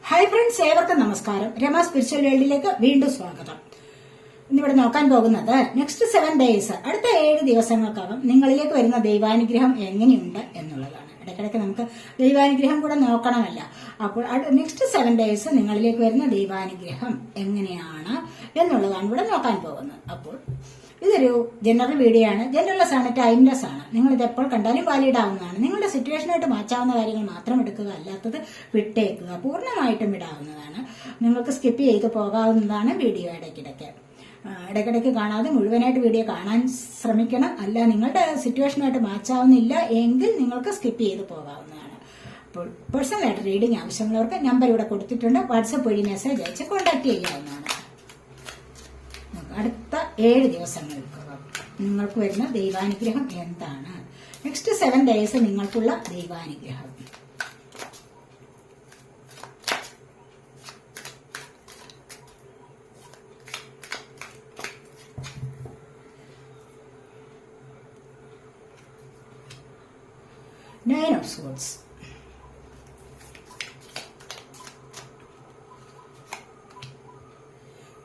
Hi friends, ഏവർക്കും നമസ്കാരം. Rama spiritual വേൾഡിലേക്ക് വീണ്ടും സ്വാഗതം. ഇന്നിവിടെ നോക്കാൻ പോകുന്നത് നെക്സ്റ്റ് 7 days, അടുത്ത 7 ദിവസങ്ങൾക്കകം നിങ്ങളിലേക്ക് വരുന്ന ദൈവാനുഗ്രഹം എങ്ങനെയുണ്ട് എന്നുള്ളതാണ്. ഇടയ്ക്കിടയ്ക്ക് നമുക്ക് ദൈവാനുഗ്രഹം കൂടെ നോക്കണമല്ല. അപ്പോൾ നെക്സ്റ്റ് 7 days നിങ്ങളിലേക്ക് വരുന്ന ദൈവാനുഗ്രഹം എങ്ങനെയാണ് എന്നുള്ളതാണ് ഇവിടെ നോക്കാൻ പോകുന്നത്. അപ്പോൾ ഇതൊരു ജനറൽ വീഡിയോ ആണ്. ജനറൽലെസ് ആണ്, ടൈംലെസ് ആണ്. നിങ്ങൾ ഇത് എപ്പോൾ കണ്ടാലും വാലിഡ് ആവുന്നതാണ്. നിങ്ങളുടെ സിറ്റുവേഷനായിട്ട് മാറ്റാവുന്ന കാര്യങ്ങൾ മാത്രം എടുക്കുക, അല്ലാത്തത് വിട്ടേക്കുക. പൂർണ്ണമായിട്ടും വിടാവുന്നതാണ്. നിങ്ങൾക്ക് സ്കിപ്പ് ചെയ്ത് പോകാവുന്നതാണ് വീഡിയോ. ഇടയ്ക്കിടയ്ക്ക് കാണാതെ മുഴുവനായിട്ട് വീഡിയോ കാണാൻ ശ്രമിക്കണം. അല്ല നിങ്ങളുടെ സിറ്റുവേഷനായിട്ട് മാച്ചാവുന്നില്ല എങ്കിൽ നിങ്ങൾക്ക് സ്കിപ്പ് ചെയ്ത് പോകാവുന്നതാണ്. അപ്പോൾ പേഴ്സണലായിട്ട് റീഡിംഗ് ആവശ്യമുള്ളവർക്ക് നമ്പർ ഇവിടെ കൊടുത്തിട്ടുണ്ട്. വാട്സപ്പ് വഴി മെസ്സേജ് അയച്ച് കോൺടാക്ട് ചെയ്യാവുന്നതാണ്. അടുത്ത 7 ദിവസങ്ങൾക്ക് നിങ്ങൾക്ക് വരുന്ന ദൈവാനുഗ്രഹം എന്താണ്? നെക്സ്റ്റ് 7 days നിങ്ങൾക്കുള്ള ദൈവാനുഗ്രഹം. Nine of Swords,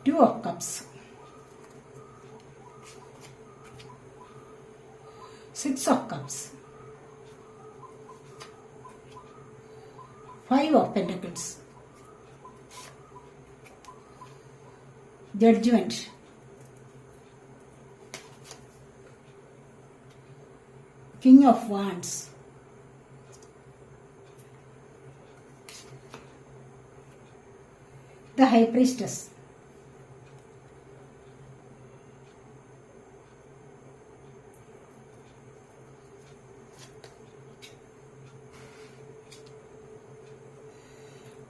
Two of Cups, Six of Cups, Five of Pentacles, Judgment, King of Wands, the High Priestess,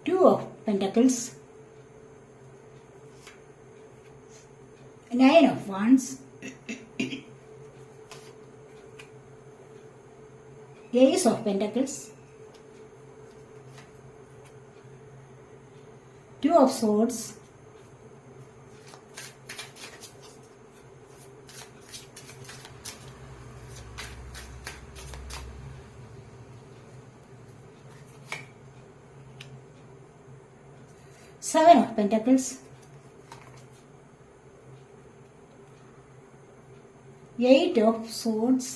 Two of Pentacles, Nine of Wands, Ace of Pentacles, Two of Swords, Seven of Pentacles, Eight of Swords,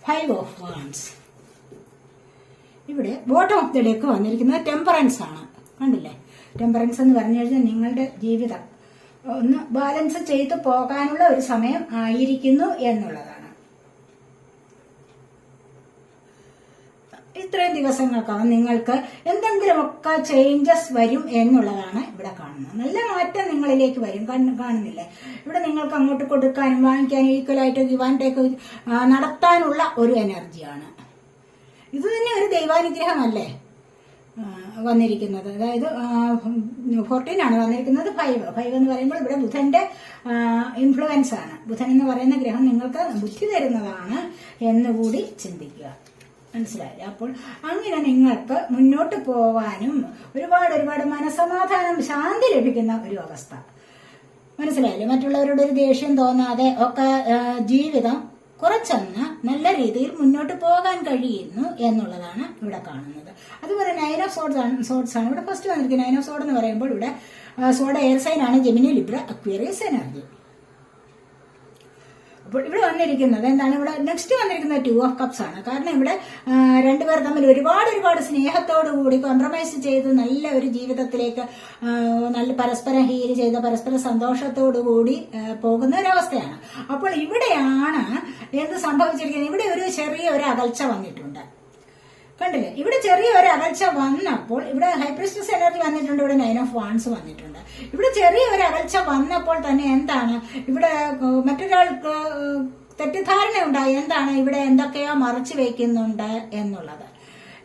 Five of Wands. ഇവിടെ bottom of the deck വന്നിരിക്കുന്നത് temperance ആണ്. കണ്ടില്ലേ? Temperance എന്ന് പറഞ്ഞു കഴിഞ്ഞാൽ നിങ്ങളുടെ ജീവിതം ഒന്ന് ബാലൻസ് ചെയ്തു പോകാനുള്ള ഒരു സമയം ആയിരിക്കുന്നു എന്നുള്ളതാണ്. ഇത്രയും ദിവസങ്ങൾക്കകം നിങ്ങൾക്ക് എന്തെങ്കിലുമൊക്കെ ചേഞ്ചസ് വരും എന്നുള്ളതാണ് ഇവിടെ കാണുന്നത്. നല്ല മാറ്റം നിങ്ങളിലേക്ക് വരും. കാണുന്നില്ലേ? ഇവിടെ നിങ്ങൾക്ക് അങ്ങോട്ട് കൊടുക്കാനും വാങ്ങിക്കാനും ഈക്വലായിട്ട് ഗിവ് ആൻഡ് ടേക്ക് നടത്താനുള്ള ഒരു എനർജിയാണ്. ഇത് തന്നെ ഒരു ദൈവാനുഗ്രഹമല്ലേ വന്നിരിക്കുന്നത്. അതായത് 14 ആണ് വന്നിരിക്കുന്നത്. 5 എന്ന് പറയുമ്പോൾ ഇവിടെ ബുധന്റെ ഇൻഫ്ലുവൻസ് ആണ്. ബുധൻ എന്ന് പറയുന്ന ഗ്രഹം നിങ്ങൾക്ക് ബുദ്ധി തരുന്നതാണ് എന്നുകൂടി ചിന്തിക്കുക. മനസ്സിലായില്ലേ? അപ്പോൾ അങ്ങനെ നിങ്ങൾക്ക് മുന്നോട്ട് പോവാനും ഒരുപാട് മനസമാധാനം, ശാന്തി ലഭിക്കുന്ന ഒരു അവസ്ഥ. മനസ്സിലായില്ലേ? മറ്റുള്ളവരുടെ ഒരു ദേഷ്യം തോന്നാതെ ഒക്കെ ജീവിതം കുറച്ചൊന്ന് നല്ല രീതിയിൽ മുന്നോട്ട് പോകാൻ കഴിയുന്നു എന്നുള്ളതാണ് ഇവിടെ കാണുന്നത്. അതുപോലെ നൈൻ ഓഫ് സോർഡ്സ് ആണ് ഇവിടെ ഫസ്റ്റ് വന്നിരിക്കുന്നത്. നൈൻ ഓഫ് സോർഡ് എന്ന് പറയുമ്പോൾ ഇവിടെ സോഡ് എയർ സൈൻ ആണ്. Gemini, Libra, Aquarius energy. അപ്പോൾ ഇവിടെ വന്നിരിക്കുന്നത് എന്താണ്? ഇവിടെ നെക്സ്റ്റ് വന്നിരിക്കുന്നത് 2 of Cups ആണ്. കാരണം ഇവിടെ രണ്ടുപേർ തമ്മിൽ ഒരുപാട് സ്നേഹത്തോടു കൂടി കോംപ്രമൈസ് ചെയ്ത് നല്ല ഒരു ജീവിതത്തിലേക്ക് നല്ല പരസ്പരം ഹീൽ ചെയ്ത പരസ്പര സന്തോഷത്തോടു കൂടി പോകുന്ന ഒരവസ്ഥയാണ്. അപ്പോൾ ഇവിടെയാണ് എന്ത് സംഭവിച്ചിരിക്കുന്നത്? ഇവിടെ ഒരു ചെറിയ ഒരു അകൽച്ച വന്നിട്ടുണ്ട്. കണ്ടില്ലേ? ഇവിടെ ചെറിയ ഒരു അകൽച്ച വന്നപ്പോൾ ഇവിടെ ഹൈ പ്രീസ്റ്റസ് എനർജി വന്നിട്ടുണ്ട്. ഇവിടെ 9 of Wands വന്നിട്ടുണ്ട്. ഇവിടെ ചെറിയ ഒരു അകൽച്ച വന്നപ്പോൾ തന്നെ എന്താണ്? ഇവിടെ മറ്റൊരാൾക്ക് തെറ്റിദ്ധാരണ ഉണ്ടായി. എന്താണ്? ഇവിടെ എന്തൊക്കെയോ മറച്ചു വയ്ക്കുന്നുണ്ട് എന്നുള്ളത്.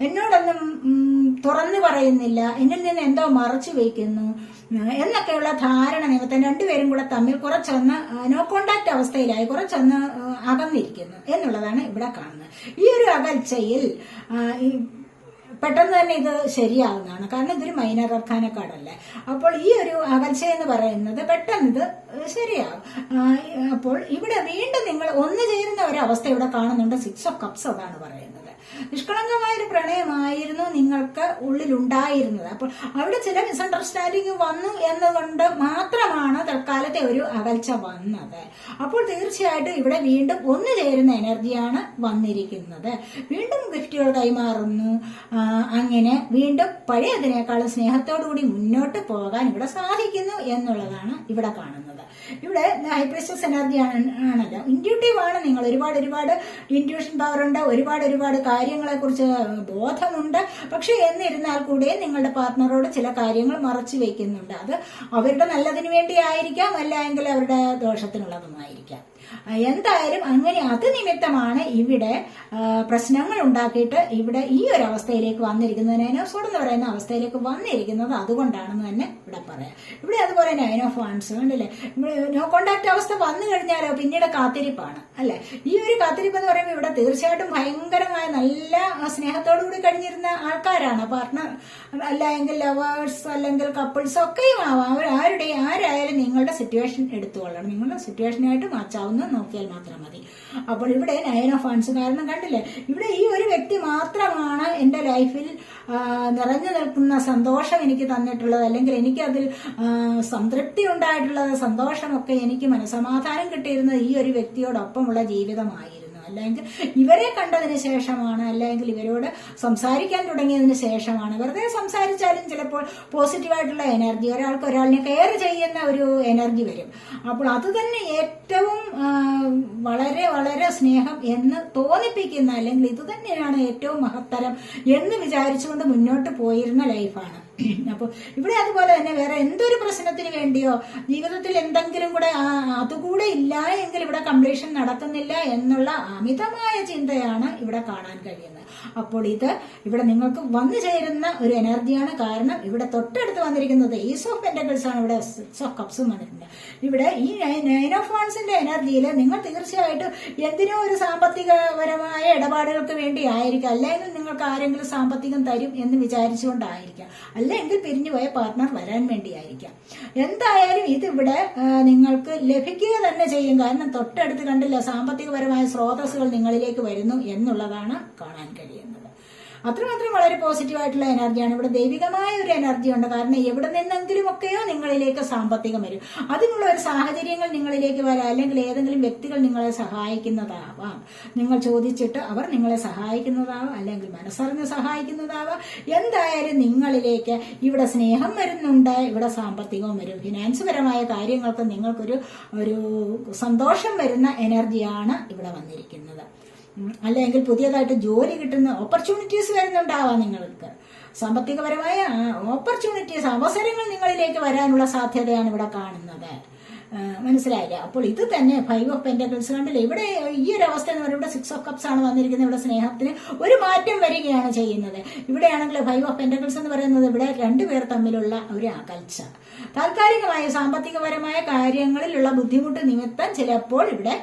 എന്നോടൊന്നും തുറന്നു പറയുന്നില്ല, എന്നിൽ നിന്ന് എന്തോ മറച്ചു വയ്ക്കുന്നു എന്നൊക്കെയുള്ള ധാരണ നിമിത്തം രണ്ടുപേരും കൂടെ തമ്മിൽ കുറച്ചൊന്ന് നോ കോണ്ടാക്ട് അവസ്ഥയിലായി, കുറച്ചൊന്ന് അകന്നിരിക്കുന്നു എന്നുള്ളതാണ് ഇവിടെ കാണുന്നത്. ഈ ഒരു അകൽച്ചയിൽ പെട്ടെന്ന് തന്നെ ഇത് ശരിയാവുന്നതാണ്. കാരണം ഇതൊരു മൈനർ അർക്കാനക്കാടല്ലേ. അപ്പോൾ ഈ ഒരു അകൽച്ച എന്ന് പറയുന്നത് പെട്ടെന്ന് ഇത് ശരിയാവും. അപ്പോൾ ഇവിടെ വീണ്ടും നിങ്ങൾ ഒന്നു ചേരുന്ന ഒരവസ്ഥ ഇവിടെ കാണുന്നുണ്ട്. 6 of Cups അതാണ് പറയുന്നത്. നിഷ്കളങ്കമായൊരു പ്രണയമായിരുന്നു നിങ്ങൾക്ക് ഉള്ളിലുണ്ടായിരുന്നത്. അപ്പോൾ അവിടെ ചില മിസ്അണ്ടർസ്റ്റാൻഡിങ് വന്നു എന്നതുകൊണ്ട് മാത്രമാണ് തൽക്കാലത്തെ ഒരു അകൽച്ച വന്നത്. അപ്പോൾ തീർച്ചയായിട്ടും ഇവിടെ വീണ്ടും ഒന്നു ചേരുന്ന എനർജിയാണ് വന്നിരിക്കുന്നത്. വീണ്ടും ഗിഫ്റ്റുകൾ കൈമാറുന്നു. അങ്ങനെ വീണ്ടും പഴയതിനേക്കാളും സ്നേഹത്തോടുകൂടി മുന്നോട്ട് പോകാൻ ഇവിടെ സാധിക്കുന്നു എന്നുള്ളതാണ് ഇവിടെ കാണുന്നത്. ഇവിടെ ഹൈ പ്രീസ്റ്റസ് എനർജി ആണല്ലോ, ഇൻഡ്യൂട്ടീവ് ആണ് നിങ്ങൾ. ഒരുപാട് ഇൻഡ്യൂഷൻ പവർ ഉണ്ട്, ഒരുപാട് കാര്യങ്ങളെ കുറിച്ച് ബോധമുണ്ട്. പക്ഷെ എന്നിരുന്നാൽ കൂടെ നിങ്ങളുടെ പാർട്ട്ണറോട് ചില കാര്യങ്ങൾ മറച്ചു വെക്കുന്നുണ്ട്. അത് അവരുടെ നല്ലതിന് വേണ്ടി ആയിരിക്കാം, അല്ല എങ്കിൽ അവരുടെ ദോഷത്തിനുള്ളതുമായിരിക്കാം. എന്തായാലും അങ്ങനെ അത് നിമിത്തമാണ് ഇവിടെ പ്രശ്നങ്ങൾ ഉണ്ടാക്കിയിട്ട് ഇവിടെ ഈ ഒരു അവസ്ഥയിലേക്ക് വന്നിരിക്കുന്നത്. നൈൻ ഓഫ് സോഡ് എന്ന് പറയുന്ന അവസ്ഥയിലേക്ക് വന്നിരിക്കുന്നത് അതുകൊണ്ടാണെന്ന് തന്നെ ഇവിടെ പറയാം. ഇവിടെ അതുപോലെ 9 of Wands കണ്ടില്ലേ, നോ കോണ്ടാക്ട് അവസ്ഥ വന്നു കഴിഞ്ഞാലോ പിന്നീട് കാത്തിരിപ്പാണ് അല്ലെ. ഈ ഒരു കാത്തിരിപ്പ് എന്ന് പറയുമ്പോൾ ഇവിടെ തീർച്ചയായിട്ടും ഭയങ്കരമായ നല്ല സ്നേഹത്തോടു കൂടി കഴിഞ്ഞിരുന്ന ആൾക്കാരാണ്. പാർട്ട്ണർ അല്ല എങ്കിൽ ലവേഴ്സ് അല്ലെങ്കിൽ കപ്പിൾസ് ഒക്കെയും ആവാം. ആരായാലും നിങ്ങളുടെ സിറ്റുവേഷൻ എടുത്തുകൊള്ളണം. നിങ്ങളുടെ സിറ്റുവേഷനായിട്ട് മാച്ചാവുന്ന നോക്കിയാൽ മാത്രം മതി. അപ്പോൾ ഇവിടെ 9 of Wands കാരണം കണ്ടില്ലേ, ഇവിടെ ഈ ഒരു വ്യക്തി മാത്രമാണ് എന്റെ ലൈഫിൽ നിറഞ്ഞു നിൽക്കുന്ന സന്തോഷം എനിക്ക് തന്നിട്ടുള്ളത്, അല്ലെങ്കിൽ എനിക്ക് അതിൽ സംതൃപ്തി ഉണ്ടായിട്ടുള്ളത്, സന്തോഷമൊക്കെ എനിക്ക് മനസ്സമാധാനം കിട്ടിയിരുന്നത് ഈ ഒരു വ്യക്തിയോടൊപ്പമുള്ള ജീവിതമായിരുന്നു. അല്ലെങ്കിൽ ഇവരെ കണ്ടതിന് ശേഷമാണ്, അല്ലെങ്കിൽ ഇവരോട് സംസാരിക്കാൻ തുടങ്ങിയതിന് ശേഷമാണ്. വെറുതെ സംസാരിച്ചാലും ചിലപ്പോൾ പോസിറ്റീവായിട്ടുള്ള എനർജി, ഒരാൾക്ക് ഒരാളിനെ കെയർ ചെയ്യുന്ന ഒരു എനർജി വരും. അപ്പോൾ അത് തന്നെ ഏറ്റവും വളരെ സ്നേഹം എന്ന് തോന്നിപ്പിക്കുന്ന, അല്ലെങ്കിൽ ഇത് തന്നെയാണ് ഏറ്റവും മഹത്തരം എന്ന് വിചാരിച്ചുകൊണ്ട് മുന്നോട്ട് പോയിരുന്ന ലൈഫാണ്. അപ്പോൾ ഇവിടെ അതുപോലെ തന്നെ വേറെ എന്തൊരു പ്രശ്നത്തിന് വേണ്ടിയോ ജീവിതത്തിൽ എന്തെങ്കിലും കൂടെ അതുകൂടെ ഇല്ല എങ്കിൽ ഇവിടെ കംപ്ലീഷൻ നടക്കുന്നില്ല എന്നുള്ള അമിതമായ ചിന്തയാണ് ഇവിടെ കാണാൻ കഴിയുന്നത്. അപ്പോൾ ഇത് ഇവിടെ നിങ്ങൾക്ക് വന്നു ചേരുന്ന ഒരു എനർജിയാണ്. കാരണം ഇവിടെ തൊട്ടടുത്ത് വന്നിരിക്കുന്നത് Ace of Pentacles ആണ്. ഇവിടെ 6 of Cups വന്നിട്ടുണ്ട്. ഇവിടെ ഈ 9 of Wandsന്റെ എനർജിയിൽ നിങ്ങൾ തീർച്ചയായിട്ടും എന്തിനോ ഒരു സാമ്പത്തികപരമായ ഇടപാടുകൾക്ക് വേണ്ടി ആയിരിക്കാം, അല്ലെങ്കിൽ നിങ്ങൾക്ക് ആരെങ്കിലും സാമ്പത്തികം തരും എന്ന് വിചാരിച്ചുകൊണ്ടായിരിക്കാം, അല്ലെങ്കിൽ പിരിഞ്ഞുപോയ പാർട്ട്ണർ വരാൻ വേണ്ടിയായിരിക്കാം. എന്തായാലും ഇതിവിടെ നിങ്ങൾക്ക് ലഭിക്കുക തന്നെ ചെയ്യും. കാരണം തൊട്ടടുത്ത് കണ്ടില്ല, സാമ്പത്തികപരമായ സ്രോതസ്സുകൾ നിങ്ങളിലേക്ക് വരുന്നു എന്നുള്ളതാണ് കാണാൻ കഴിയുന്നത്. അത്രമാത്രം വളരെ പോസിറ്റീവായിട്ടുള്ള എനർജിയാണ്. ഇവിടെ ദൈവികമായ ഒരു എനർജി ഉണ്ട്. കാരണം എവിടെ നിന്നെങ്കിലുമൊക്കെയോ നിങ്ങളിലേക്ക് സാമ്പത്തികം വരും. അതിനുള്ള ഒരു സാഹചര്യങ്ങൾ നിങ്ങളിലേക്ക് വരാം, അല്ലെങ്കിൽ ഏതെങ്കിലും വ്യക്തികൾ നിങ്ങളെ സഹായിക്കുന്നതാവാം. നിങ്ങൾ ചോദിച്ചിട്ട് അവർ നിങ്ങളെ സഹായിക്കുന്നതാവാം, അല്ലെങ്കിൽ മനസ്സറിഞ്ഞ് സഹായിക്കുന്നതാവാം. എന്തായാലും നിങ്ങളിലേക്ക് ഇവിടെ സ്നേഹം വരുന്നുണ്ട്, ഇവിടെ സാമ്പത്തികവും വരും. ഫിനാൻസ് പരമായ കാര്യങ്ങൾക്ക് നിങ്ങൾക്കൊരു സന്തോഷം വരുന്ന എനർജിയാണ് ഇവിടെ വന്നിരിക്കുന്നത്. അല്ലെങ്കിൽ പുതിയതായിട്ട് ജോലി കിട്ടുന്ന ഓപ്പർച്യൂണിറ്റീസ് വരുന്നുണ്ടാവാം. നിങ്ങൾക്ക് സാമ്പത്തികപരമായ ഓപ്പർച്യൂണിറ്റീസ്, അവസരങ്ങൾ നിങ്ങളിലേക്ക് വരാനുള്ള സാധ്യതയാണ് ഇവിടെ കാണുന്നത്. മനസ്സിലായില്ല? അപ്പോൾ ഇത് തന്നെ 5 of Pentacles കണ്ടില്ലേ, ഇവിടെ ഈ ഒരു അവസ്ഥ എന്ന് പറയുമ്പോൾ ഇവിടെ 6 of Cups ആണ് വന്നിരിക്കുന്നത്. ഇവിടെ സ്നേഹത്തിന് ഒരു മാറ്റം വരികയാണ് ചെയ്യുന്നത്. ഇവിടെയാണെങ്കിൽ 5 of Pentacles എന്ന് പറയുന്നത് ഇവിടെ രണ്ടുപേർ തമ്മിലുള്ള ഒരു അകൽച്ച, താൽക്കാലികമായ സാമ്പത്തികപരമായ കാര്യങ്ങളിലുള്ള ബുദ്ധിമുട്ട് നിമിത്തം ചിലപ്പോൾ ഇവിടെ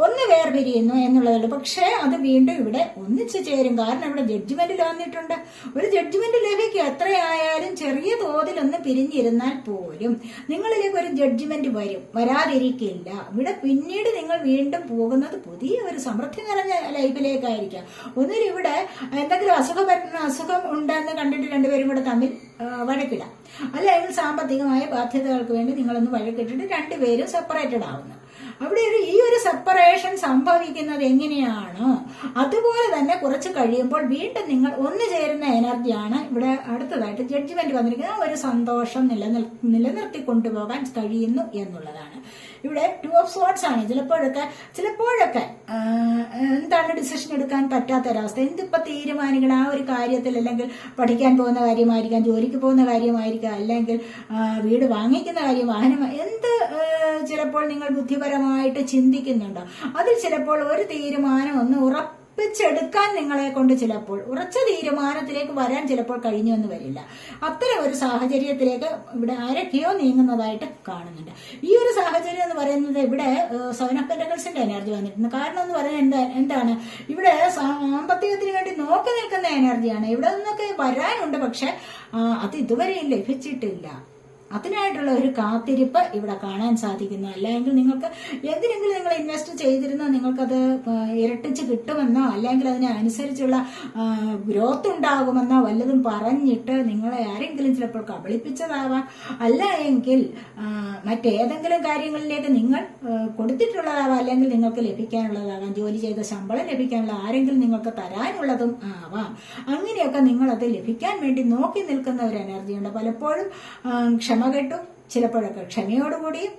ഒന്ന് വേർപിരിയുന്നു എന്നുള്ളതുള്ളൂ. പക്ഷേ അത് വീണ്ടും ഇവിടെ ഒന്നിച്ചു ചേരും. കാരണം ഇവിടെ ജഡ്ജ്മെന്റിൽ വന്നിട്ടുണ്ട്. ഒരു ജഡ്ജ്മെന്റ് ലഭിക്കും. എത്രയായാലും ചെറിയ തോതിലൊന്ന് പിരിഞ്ഞിരുന്നാൽ പോലും നിങ്ങളിലേക്ക് ഒരു ജഡ്ജ്മെന്റ് വരാതിരിക്കില്ല. ഇവിടെ പിന്നീട് നിങ്ങൾ വീണ്ടും പോകുന്നത് പുതിയ ഒരു സമൃദ്ധി നിറഞ്ഞ ലൈഫിലേക്കായിരിക്കാം. ഒന്നിൽ ഇവിടെ എന്തെങ്കിലും അസുഖം ഉണ്ടെന്ന് കണ്ടിട്ട് രണ്ടുപേരും കൂടെ തമ്മിൽ വഴക്കിടാം, അല്ലെങ്കിൽ സാമ്പത്തികമായ ബാധ്യതകൾക്ക് വേണ്ടി നിങ്ങളൊന്ന് വഴക്കിട്ടിട്ട് രണ്ടുപേരും സെപ്പറേറ്റഡ് ആവുന്നു. അവിടെ ഈ ഒരു സെപ്പറേഷൻ സംഭവിക്കുന്നത് എങ്ങനെയാണോ അതുപോലെ തന്നെ കുറച്ച് കഴിയുമ്പോൾ വീണ്ടും നിങ്ങൾ ഒന്നു ചേരുന്ന എനർജിയാണ് ഇവിടെ അടുത്തതായിട്ട് ജഡ്ജ്മെന്റ് വന്നിരിക്കുന്നത്. ആ ഒരു സന്തോഷം നിലനിർത്തി കൊണ്ടുപോകാൻ കഴിയുന്നു എന്നുള്ളതാണ്. ഇവിടെ 2 of Swords ആണ്. ചിലപ്പോഴൊക്കെ എന്താണ് ഡിസിഷൻ എടുക്കാൻ പറ്റാത്തൊരവസ്ഥ. എന്തിപ്പോ തീരുമാനിക്കണം ആ ഒരു കാര്യത്തിൽ, അല്ലെങ്കിൽ പഠിക്കാൻ പോകുന്ന കാര്യമായിരിക്കാം, ജോലിക്ക് പോകുന്ന കാര്യമായിരിക്കാം, അല്ലെങ്കിൽ വീട് വാങ്ങിക്കുന്ന കാര്യം, വാഹനം, എന്ത് ചിലപ്പോൾ നിങ്ങൾ ബുദ്ധിപരമായിട്ട് ചിന്തിക്കുന്നുണ്ടോ അതിൽ ചിലപ്പോൾ ഒരു തീരുമാനം ഒന്ന് ഉറപ്പിച്ചെടുക്കാൻ നിങ്ങളെ കൊണ്ട് ചിലപ്പോൾ ഉറച്ച തീരുമാനത്തിലേക്ക് വരാൻ ചിലപ്പോൾ കഴിഞ്ഞു എന്ന് വരില്ല. അത്തരം ഒരു സാഹചര്യത്തിലേക്ക് ഇവിടെ ആരൊക്കെയോ നീങ്ങുന്നതായിട്ട് കാണുന്നുണ്ട്. ഈ ഒരു സാഹചര്യം എന്ന് പറയുന്നത് ഇവിടെ 7 ഓഫ് പെന്റക്കിൾസിന്റെ എനർജി വന്നിട്ടുണ്ട്. കാരണം എന്ന് പറയുന്നത് എന്താണ്, ഇവിടെ സാമ്പത്തികത്തിന് വേണ്ടി നോക്കി നിൽക്കുന്ന എനർജിയാണ്. ഇവിടെ നിന്നൊക്കെ വരാനുണ്ട്, പക്ഷെ അത് ഇതുവരെയും ലഭിച്ചിട്ടില്ല. അതിനായിട്ടുള്ള ഒരു കാത്തിരിപ്പ് ഇവിടെ കാണാൻ സാധിക്കുന്നു. അല്ലെങ്കിൽ നിങ്ങൾക്ക് എന്തിനെങ്കിലും നിങ്ങൾ ഇൻവെസ്റ്റ് ചെയ്തിരുന്നോ നിങ്ങൾക്കത് ഇരട്ടിച്ച് കിട്ടുമെന്നോ അല്ലെങ്കിൽ അതിനനുസരിച്ചുള്ള ഗ്രോത്ത് ഉണ്ടാകുമെന്നോ വല്ലതും പറഞ്ഞിട്ട് നിങ്ങളെ ആരെങ്കിലും ചിലപ്പോൾ കബളിപ്പിച്ചതാവാം. അല്ല എങ്കിൽ മറ്റേതെങ്കിലും കാര്യങ്ങളിലേക്ക് നിങ്ങൾ കൊടുത്തിട്ടുള്ളതാവാം, അല്ലെങ്കിൽ നിങ്ങൾക്ക് ലഭിക്കാനുള്ളതാവാം. ജോലി ചെയ്ത ശമ്പളം ലഭിക്കാനുള്ള ആരെങ്കിലും നിങ്ങൾക്ക് തരാനുള്ളതും ആവാം. അങ്ങനെയൊക്കെ നിങ്ങളത് ലഭിക്കാൻ വേണ്ടി നോക്കി നിൽക്കുന്ന ഒരു എനർജിയുണ്ട്. പലപ്പോഴും ക്ഷമ കെട്ടും, ചിലപ്പോഴൊക്കെ ക്ഷമയോടുകൂടിയും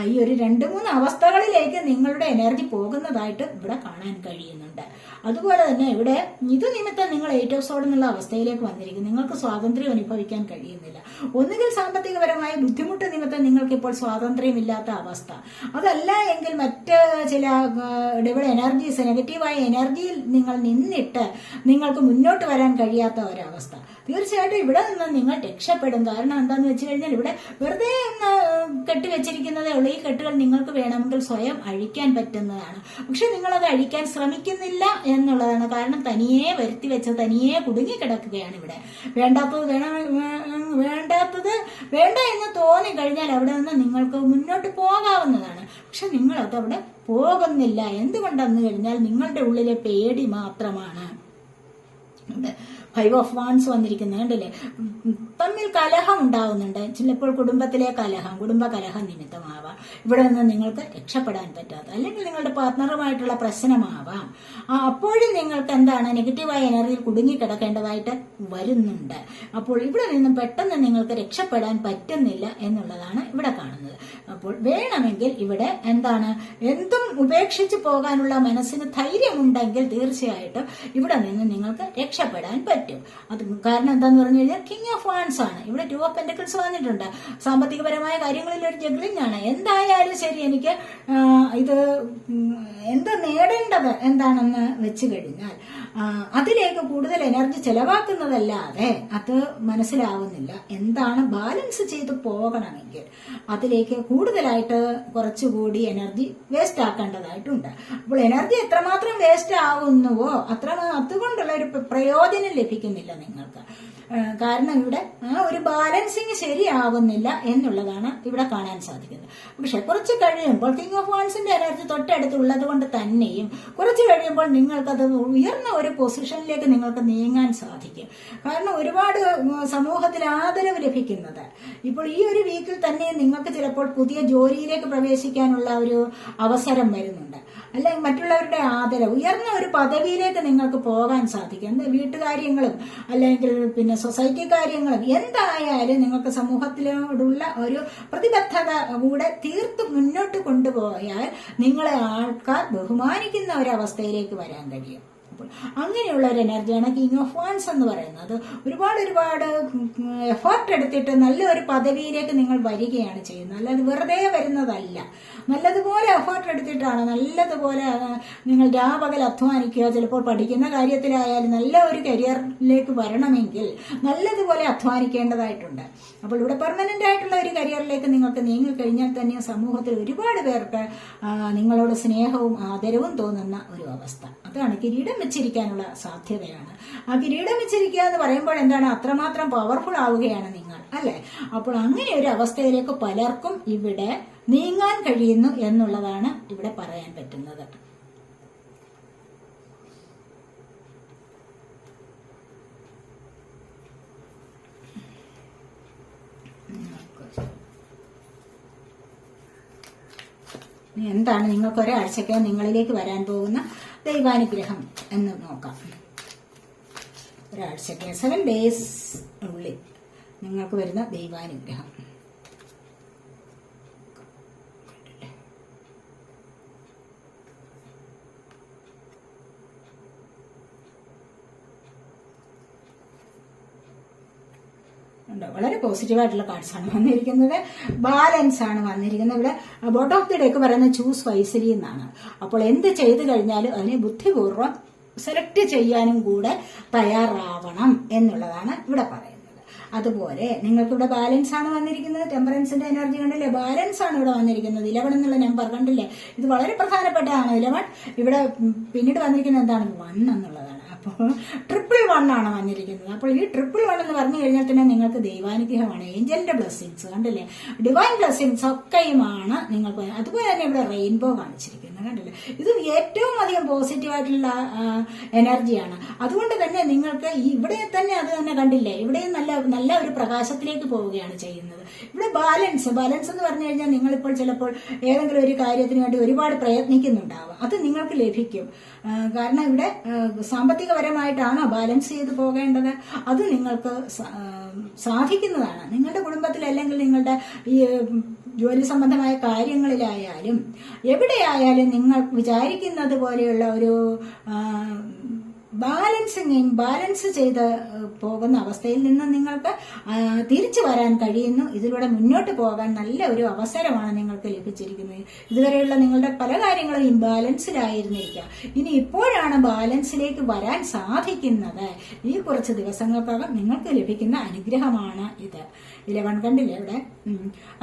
ഈ ഒരു 2-3 അവസ്ഥകളിലേക്ക് നിങ്ങളുടെ എനർജി പോകുന്നതായിട്ട് ഇവിടെ കാണാൻ കഴിയുന്നുണ്ട്. അതുപോലെ തന്നെ ഇവിടെ ഇത് നിമിത്തം നിങ്ങൾ 8 ഓഫ് സോർഡ് എന്നുള്ള അവസ്ഥയിലേക്ക് വന്നിരിക്കും. നിങ്ങൾക്ക് സ്വാതന്ത്ര്യം അനുഭവിക്കാൻ കഴിയുന്നില്ല. ഒന്നുകിൽ സാമ്പത്തികപരമായ ബുദ്ധിമുട്ട് നിമിത്തം നിങ്ങൾക്ക് ഇപ്പോൾ സ്വാതന്ത്ര്യമില്ലാത്ത അവസ്ഥ, അതല്ല എങ്കിൽ മറ്റ് ചില ഇവിടെ എനർജീസ്, നെഗറ്റീവായ എനർജിയിൽ നിങ്ങൾ നിന്നിട്ട് നിങ്ങൾക്ക് മുന്നോട്ട് വരാൻ കഴിയാത്ത ഒരവസ്ഥ. തീർച്ചയായിട്ടും ഇവിടെ നിന്ന് നിങ്ങൾ രക്ഷപ്പെടും. കാരണം എന്താന്ന് വെച്ച് കഴിഞ്ഞാൽ ഇവിടെ വെറുതെ കെട്ടിവെച്ചിരിക്കുന്നതേ ഉള്ളൂ. ഈ കെട്ടുകൾ നിങ്ങൾക്ക് വേണമെങ്കിൽ സ്വയം അഴിക്കാൻ പറ്റുന്നതാണ്. പക്ഷെ നിങ്ങളത് അഴിക്കാൻ ശ്രമിക്കുന്നില്ല എന്നുള്ളതാണ്. കാരണം തനിയെ വരുത്തി വെച്ച് തനിയെ കുടുങ്ങിക്കിടക്കുകയാണ്. ഇവിടെ വേണ്ടാത്തത് വേണ്ട എന്ന് തോന്നി കഴിഞ്ഞാൽ അവിടെ നിന്ന് നിങ്ങൾക്ക് മുന്നോട്ട് പോകാവുന്നതാണ്. പക്ഷെ നിങ്ങളത് അവിടെ പോകുന്നില്ല. എന്തുകൊണ്ടെന്ന് കഴിഞ്ഞാൽ നിങ്ങളുടെ ഉള്ളിലെ പേടി മാത്രമാണ്. 5 ഓഫ് വാൻസ് വന്നിരിക്കുന്നത് കണ്ടില്ലേ. തമ്മിൽ കലഹം ഉണ്ടാവുന്നുണ്ട്. ചിലപ്പോൾ കുടുംബത്തിലെ കലഹം, കുടുംബ കലഹം നിമിത്തമാവാം ഇവിടെ നിന്ന് നിങ്ങൾക്ക് രക്ഷപ്പെടാൻ പറ്റാത്ത, അല്ലെങ്കിൽ നിങ്ങളുടെ പാർട്ട്ണറുമായിട്ടുള്ള പ്രശ്നമാവാം. അപ്പോഴും നിങ്ങൾക്ക് എന്താണ് നെഗറ്റീവായ എനർജിയിൽ കുടുങ്ങിക്കിടക്കേണ്ടതായിട്ട് വരുന്നുണ്ട്. അപ്പോൾ ഇവിടെ നിന്നും പെട്ടെന്ന് നിങ്ങൾക്ക് രക്ഷപ്പെടാൻ പറ്റുന്നില്ല എന്നുള്ളതാണ് ഇവിടെ കാണുന്നത്. അപ്പോൾ വേണമെങ്കിൽ ഇവിടെ എന്താണ് എന്തും ഉപേക്ഷിച്ച് പോകാനുള്ള മനസ്സിന് ധൈര്യമുണ്ടെങ്കിൽ തീർച്ചയായിട്ടും ഇവിടെ നിന്ന് നിങ്ങൾക്ക് രക്ഷപ്പെടാൻ പറ്റും. അത് കാരണം എന്താന്ന് പറഞ്ഞു കഴിഞ്ഞാൽ കിങ് ഓഫ് വാൻസ് ആണ്. ഇവിടെ 2 ഓഫ് പെന്റക്കിൾസ് വന്നിട്ടുണ്ട്. സാമ്പത്തികപരമായ കാര്യങ്ങളിൽ ഒരു ജഗ്ലിംഗ് ആണ്. എന്തായാലും ശരി, എനിക്ക് ഇത് എന്താ നേടേണ്ടത് എന്താണെന്ന് വെച്ച് കഴിഞ്ഞാൽ അതിലേക്ക് കൂടുതൽ എനർജി ചെലവാക്കുന്നതല്ലാതെ അത് മനസ്സിലാവുന്നില്ല. എന്താണ് ബാലൻസ് ചെയ്ത് പോകണമെങ്കിൽ അതിലേക്ക് കൂടുതലായിട്ട് കുറച്ചുകൂടി എനർജി വേസ്റ്റ് ആക്കേണ്ടതായിട്ടുണ്ട്. അപ്പോൾ എനർജി എത്രമാത്രം വേസ്റ്റ് ആവുന്നുവോ അതുകൊണ്ടുള്ള ഒരു പ്രയോജനം ലഭിക്കുന്നില്ല നിങ്ങൾക്ക്. കാരണം ഇവിടെ ഒരു ബാലൻസിങ് ശരിയാവുന്നില്ല എന്നുള്ളതാണ് ഇവിടെ കാണാൻ സാധിക്കുന്നത്. പക്ഷെ കുറച്ച് കഴിയുമ്പോൾ കിങ് ഓഫ് വാൻസിന്റെ എനർജി തൊട്ടടുത്തുള്ളത് കൊണ്ട് തന്നെയും കുറച്ച് കഴിയുമ്പോൾ നിങ്ങൾക്കത് ഉയർന്ന ഒരു പൊസിഷനിലേക്ക് നിങ്ങൾക്ക് നീങ്ങാൻ സാധിക്കും. കാരണം ഒരുപാട് സമൂഹത്തിൽ ആദരവ് ലഭിക്കുന്നത് ഇപ്പോൾ ഈ ഒരു വീക്കിൽ തന്നെ നിങ്ങൾക്ക് ചിലപ്പോൾ പുതിയ ജോലിയിലേക്ക് പ്രവേശിക്കാനുള്ള ഒരു അവസരം വരുന്നുണ്ട്. അല്ലെങ്കിൽ മറ്റുള്ളവരുടെ ആദരവ്, ഉയർന്ന ഒരു പദവിയിലേക്ക് നിങ്ങൾക്ക് പോകാൻ സാധിക്കും. വീട്ടുകാര്യങ്ങളും അല്ലെങ്കിൽ പിന്നെ സൊസൈറ്റി കാര്യങ്ങളും എന്തായാലും നിങ്ങൾക്ക് സമൂഹത്തിനോടുള്ള ഒരു പ്രതിബദ്ധത കൂടെ തീർത്ത് മുന്നോട്ട് കൊണ്ടുപോയാൽ നിങ്ങളെ ആൾക്കാർ ബഹുമാനിക്കുന്ന ഒരവസ്ഥയിലേക്ക് വരാൻ കഴിയും. അങ്ങനെയുള്ള ഒരു എനർജിയാണ് കിങ് ഓഫ് വാൻസ് എന്ന് പറയുന്നത്. ഒരുപാട് എഫേർട്ട് എടുത്തിട്ട് നല്ലൊരു പദവിയിലേക്ക് നിങ്ങൾ വരികയാണ് ചെയ്യുന്നത്. അല്ലാതെ വെറുതെ വരുന്നതല്ല. നല്ലതുപോലെ എഫേർട്ട് എടുത്തിട്ടാണ്, നല്ലതുപോലെ നിങ്ങൾ രാപകൽ അധ്വാനിക്കുക. ചിലപ്പോൾ പഠിക്കുന്ന കാര്യത്തിലായാലും നല്ല ഒരു കരിയറിലേക്ക് വരണമെങ്കിൽ നല്ലതുപോലെ അധ്വാനിക്കേണ്ടതായിട്ടുണ്ട്. അപ്പോൾ ഇവിടെ പെർമനന്റ് ആയിട്ടുള്ള ഒരു കരിയറിലേക്ക് നിങ്ങൾക്ക് നീങ്ങിക്കഴിഞ്ഞാൽ തന്നെ സമൂഹത്തിൽ ഒരുപാട് പേർക്ക് നിങ്ങളോട് സ്നേഹവും ആദരവും തോന്നുന്ന ഒരു അവസ്ഥ. അതാണ് കിരീടം വെച്ചിരിക്കാനുള്ള സാധ്യതയാണ്. ആ കിരീടം വെച്ചിരിക്കുക എന്ന് പറയുമ്പോൾ എന്താണ്, അത്രമാത്രം പവർഫുൾ ആവുകയാണ് നിങ്ങൾ, അല്ലെ? അപ്പോൾ അങ്ങനെ ഒരു അവസ്ഥയിലേക്ക് പലർക്കും ഇവിടെ നീങ്ങാൻ കഴിയുന്നു എന്നുള്ളതാണ് ഇവിടെ പറയാൻ പറ്റുന്നത്. എന്താണ് നിങ്ങൾക്ക് ഒരാഴ്ചയ്ക്ക് നിങ്ങളിലേക്ക് വരാൻ പോകുന്ന ദൈവാനുഗ്രഹം എന്ന് നോക്കാം. ഒരാഴ്ചയ്ക്ക് 7 days ഉള്ളിൽ നിങ്ങൾക്ക് വരുന്ന ദൈവാനുഗ്രഹം. വളരെ പോസിറ്റീവായിട്ടുള്ള കാർഡ്സ് ആണ് വന്നിരിക്കുന്നത്. ബാലൻസ് ആണ് വന്നിരിക്കുന്നത്. ഇവിടെ ബോട്ടം ഓഫ് ദി ഡേക്ക് പറയുന്നത് ചൂസ് വൈസ്ലി എന്നാണ്. അപ്പോൾ എന്ത് ചെയ്തു കഴിഞ്ഞാലും അതിനെ ബുദ്ധിപൂർവ്വം സെലക്ട് ചെയ്യാനും കൂടെ തയ്യാറാവണം എന്നുള്ളതാണ് ഇവിടെ പറയുന്നത്. അതുപോലെ നിങ്ങൾക്ക് ഇവിടെ ബാലൻസ് ആണ് വന്നിരിക്കുന്നത്. ടെമ്പറൻസിന്റെ എനർജി കണ്ടില്ലേ, ബാലൻസ് ആണ് ഇവിടെ വന്നിരിക്കുന്നത്. 11 എന്നുള്ള നമ്പർ കണ്ടില്ലേ, ഇത് വളരെ പ്രധാനപ്പെട്ടതാണ്. 11 ഇവിടെ പിന്നീട് വന്നിരിക്കുന്നത് എന്താണ്, 1 എന്നുള്ളതാണ്. അപ്പോൾ 111 ആണ് വന്നിരിക്കുന്നത്. അപ്പോൾ ഈ 111 എന്ന് പറഞ്ഞു കഴിഞ്ഞാൽ തന്നെ നിങ്ങൾക്ക് ദൈവാനുഗ്രഹമാണ്, ഏഞ്ചലിന്റെ ബ്ലെസ്സിങ്സ് കണ്ടില്ലേ, ഡിവൈൻ ബ്ലെസ്സിങ്സ് ഒക്കെയുമാണ് നിങ്ങൾക്ക്. അതുപോലെ തന്നെ ഇവിടെ റെയിൻബോ കാണിച്ചിരിക്കുന്നത് കണ്ടില്ലേ, ഇത് ഏറ്റവും അധികം പോസിറ്റീവായിട്ടുള്ള എനർജിയാണ്. അതുകൊണ്ട് തന്നെ നിങ്ങൾക്ക് ഇവിടെ തന്നെ അത് തന്നെ കണ്ടില്ലേ, ഇവിടെയും നല്ല ഒരു പ്രകാശത്തിലേക്ക് പോവുകയാണ് ചെയ്യുന്നത്. ഇവിടെ ബാലൻസ് എന്ന് പറഞ്ഞു കഴിഞ്ഞാൽ നിങ്ങളിപ്പോൾ ചിലപ്പോൾ ഏതെങ്കിലും ഒരു കാര്യത്തിന് വേണ്ടി ഒരുപാട് പ്രയത്നിക്കുന്നുണ്ടാവും, അത് നിങ്ങൾക്ക് ലഭിക്കും. കാരണം ഇവിടെ സാമ്പത്തികപരമായിട്ടാണോ ബാലൻസ് ചെയ്ത് പോകേണ്ടത്, അത് നിങ്ങൾക്ക് സാധിക്കുന്നതാണ്. നിങ്ങളുടെ കുടുംബത്തിൽ അല്ലെങ്കിൽ നിങ്ങളുടെ ഈ ജോലി സംബന്ധമായ കാര്യങ്ങളിലായാലും എവിടെയായാലും നിങ്ങൾ വിചാരിക്കുന്നത് പോലെയുള്ള ഒരു ബാലൻസ് ചെയ്ത് പോകുന്ന അവസ്ഥയിൽ നിന്ന് നിങ്ങൾക്ക് തിരിച്ചു വരാൻ കഴിയുന്നു. ഇതിലൂടെ മുന്നോട്ട് പോകാൻ നല്ല ഒരു അവസരമാണ് നിങ്ങൾക്ക് ലഭിച്ചിരിക്കുന്നത്. ഇതുവരെയുള്ള നിങ്ങളുടെ പല കാര്യങ്ങളും ഇംബാലൻസിലായിരുന്നിരിക്കുക, ഇനി ഇപ്പോഴാണ് ബാലൻസിലേക്ക് വരാൻ സാധിക്കുന്നത്. ഈ കുറച്ച് ദിവസങ്ങൾക്കകം നിങ്ങൾക്ക് ലഭിക്കുന്ന അനുഗ്രഹമാണ് ഇത്. 11 കണ്ടില്ലേ ഇവിടെ.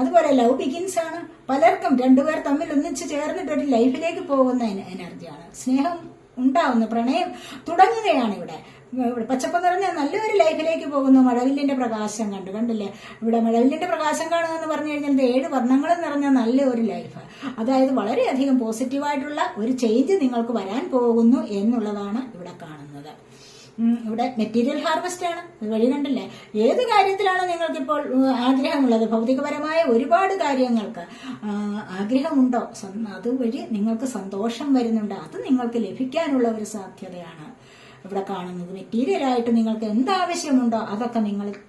അതുപോലെ ലവ് ബിഗിൻസ് ആണ്. പലർക്കും രണ്ടുപേർ തമ്മിൽ ഒന്നിച്ച് ചേർന്നിട്ട് ഒരു ലൈഫിലേക്ക് പോകുന്ന എനർജിയാണ്. സ്നേഹം ഉണ്ടാവുന്നു, പ്രണയം തുടങ്ങുകയാണ് ഇവിടെ. പച്ചപ്പ് നിറഞ്ഞ നല്ലൊരു ലൈഫിലേക്ക് പോകുന്നു. മഴവില്ലിന്റെ പ്രകാശം കണ്ടില്ലേ, ഇവിടെ മഴവില്ലിന്റെ പ്രകാശം കാണുക എന്ന് പറഞ്ഞു കഴിഞ്ഞാൽ 7 വർണ്ണങ്ങളും നിറഞ്ഞ നല്ല ഒരു ലൈഫ്. അതായത് വളരെയധികം പോസിറ്റീവായിട്ടുള്ള ഒരു ചേഞ്ച് നിങ്ങൾക്ക് വരാൻ പോകുന്നു എന്നുള്ളതാണ് ഇവിടെ കാണുന്നത്. ഇവിടെ മെറ്റീരിയൽ ഹാർവെസ്റ്റ് ആണ് വഴി കണ്ടില്ലേ. ഏത് കാര്യത്തിലാണ് നിങ്ങൾക്കിപ്പോൾ ആഗ്രഹമുള്ളത്, ഭൗതികപരമായ ഒരുപാട് കാര്യങ്ങൾക്ക് ആഗ്രഹമുണ്ടോ, അതുവഴി നിങ്ങൾക്ക് സന്തോഷം വരുന്നുണ്ട്, അത് നിങ്ങൾക്ക് ലഭിക്കാനുള്ള ഒരു സാധ്യതയാണ് ഇവിടെ കാണുന്നത്. മെറ്റീരിയലായിട്ട് നിങ്ങൾക്ക് എന്താവശ്യമുണ്ടോ അതൊക്കെ നിങ്ങൾക്ക്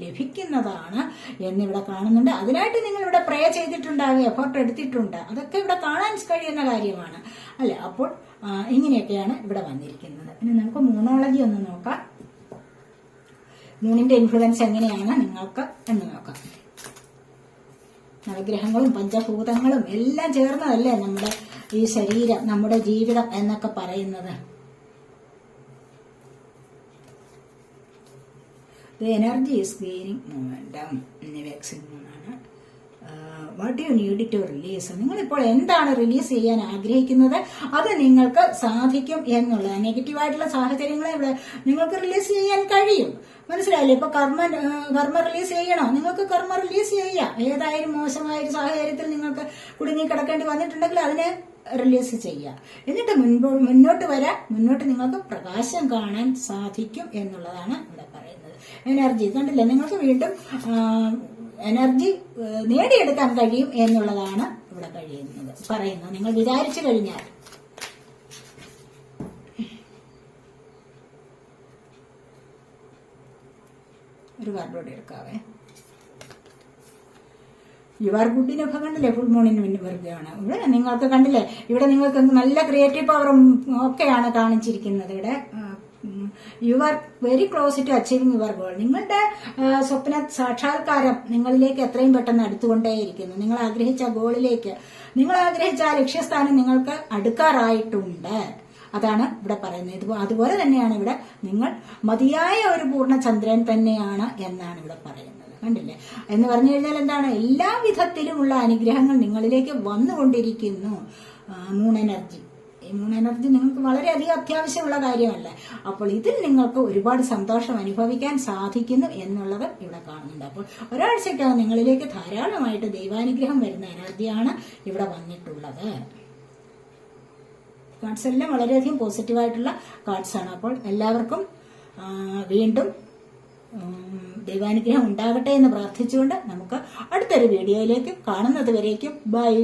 ലഭിക്കുന്നതാണ് എന്നിവിടെ കാണുന്നുണ്ട്. അതിനായിട്ട് നിങ്ങൾ ഇവിടെ പ്രേ ചെയ്തിട്ടുണ്ടാകും, എഫേർട്ട് എടുത്തിട്ടുണ്ട്, അതൊക്കെ ഇവിടെ കാണാൻ കഴിയുന്ന കാര്യമാണ് അല്ലെ. അപ്പോൾ ഇങ്ങനെയൊക്കെയാണ് ഇവിടെ വന്നിരിക്കുന്നത്. ഇനി നമുക്ക് മൂണോളജി ഒന്ന് നോക്കാം. മൂണിന്റെ ഇൻഫ്ലുവൻസ് എങ്ങനെയാണ് നിങ്ങൾക്ക് എന്ന് നോക്കാം. നവഗ്രഹങ്ങളും പഞ്ചഭൂതങ്ങളും എല്ലാം ചേർന്നതല്ലേ നമ്മുടെ ഈ ശരീരം, നമ്മുടെ ജീവിതം എന്നൊക്കെ പറയുന്നത്. The energy is gaining momentum. What you need to release. നിങ്ങളിപ്പോൾ എന്താണ് റിലീസ് ചെയ്യാൻ ആഗ്രഹിക്കുന്നത് അത് നിങ്ങൾക്ക് സാധിക്കും എന്നുള്ളത്. നെഗറ്റീവായിട്ടുള്ള സാഹചര്യങ്ങളെ ഇവിടെ നിങ്ങൾക്ക് റിലീസ് ചെയ്യാൻ കഴിയും. മനസ്സിലായില്ലേ? ഇപ്പൊ കർമ്മ റിലീസ് ചെയ്യണോ, നിങ്ങൾക്ക് കർമ്മ റിലീസ് ചെയ്യാം. ഏതായാലും മോശമായ ഒരു സാഹചര്യത്തിൽ നിങ്ങൾക്ക് കുടുങ്ങി കിടക്കേണ്ടി വന്നിട്ടുണ്ടെങ്കിൽ അതിനെ റിലീസ് ചെയ്യുക. എന്നിട്ട് മുന്നോട്ട് വരാൻ, മുന്നോട്ട് നിങ്ങൾക്ക് പ്രകാശം കാണാൻ സാധിക്കും എന്നുള്ളതാണ് ഇവിടെ പറയുന്നത്. എനർജി കണ്ടില്ലേ, നിങ്ങൾക്ക് വീണ്ടും എനർജി നേടിയെടുക്കാൻ കഴിയും എന്നുള്ളതാണ് ഇവിടെ പറയുന്നത്. നിങ്ങൾ വിചാരിച്ചു കഴിഞ്ഞാൽ ഒരു കാർഡോടെ എടുക്കാവേ. യുവർ ഗുഡിന് കണ്ടില്ലേ, ഫുൾ മൂണിന് മുന്നിൽ വരികയാണ്. ഇവിടെ നിങ്ങൾക്ക് കണ്ടില്ലേ, ഇവിടെ നിങ്ങൾക്ക് നല്ല ക്രിയേറ്റീവ് പവറും ഒക്കെയാണ് കാണിച്ചിരിക്കുന്നത്. ഇവിടെ you are very close to achieving your goal. നിങ്ങളുടെ സ്വപ്ന സാക്ഷാത്കാരം നിങ്ങളിലേക്ക് എത്രയും പെട്ടെന്ന് അടുത്തുകൊണ്ടേയിരിക്കുന്നു. നിങ്ങൾ ആഗ്രഹിച്ച ഗോളിലേക്ക്, നിങ്ങൾ ആഗ്രഹിച്ച ആ ലക്ഷ്യസ്ഥാനം നിങ്ങൾക്ക് അടുക്കാറായിട്ടുണ്ട്. അതാണ് ഇവിടെ പറയുന്നത്. അതുപോലെ തന്നെയാണ് ഇവിടെ നിങ്ങൾ മതിയായ ഒരു പൂർണ്ണചന്ദ്രൻ തന്നെയാണ് എന്നാണ് ഇവിടെ പറയുന്നത്. കണ്ടില്ലേ? എന്ന് പറഞ്ഞു കഴിഞ്ഞാൽ എന്താണ്, എല്ലാ വിധത്തിലുമുള്ള അനുഗ്രഹങ്ങൾ നിങ്ങളിലേക്ക് വന്നുകൊണ്ടിരിക്കുന്നു. മൂൺ എനർജി, ഈ മൂൺ എനർജി നിങ്ങൾക്ക് വളരെയധികം അത്യാവശ്യമുള്ള കാര്യമല്ല. അപ്പോൾ ഇതിൽ നിങ്ങൾക്ക് ഒരുപാട് സന്തോഷം അനുഭവിക്കാൻ സാധിക്കുന്നു എന്നുള്ളത് ഇവിടെ കാണുന്നുണ്ട്. അപ്പോൾ ഒരാഴ്ചക്കകം നിങ്ങളിലേക്ക് ധാരാളമായിട്ട് ദൈവാനുഗ്രഹം വരുന്ന എനർജിയാണ് ഇവിടെ വന്നിട്ടുള്ളത്. കാർഡ്സ് എല്ലാം വളരെയധികം പോസിറ്റീവായിട്ടുള്ള കാർഡ്സ് ആണ്. അപ്പോൾ എല്ലാവർക്കും വീണ്ടും ദൈവാനുഗ്രഹം ഉണ്ടാകട്ടെ എന്ന് പ്രാർത്ഥിച്ചുകൊണ്ട് നമുക്ക് അടുത്തൊരു വീഡിയോയിലേക്ക് കാണുന്നത് വരേക്കും ബൈ.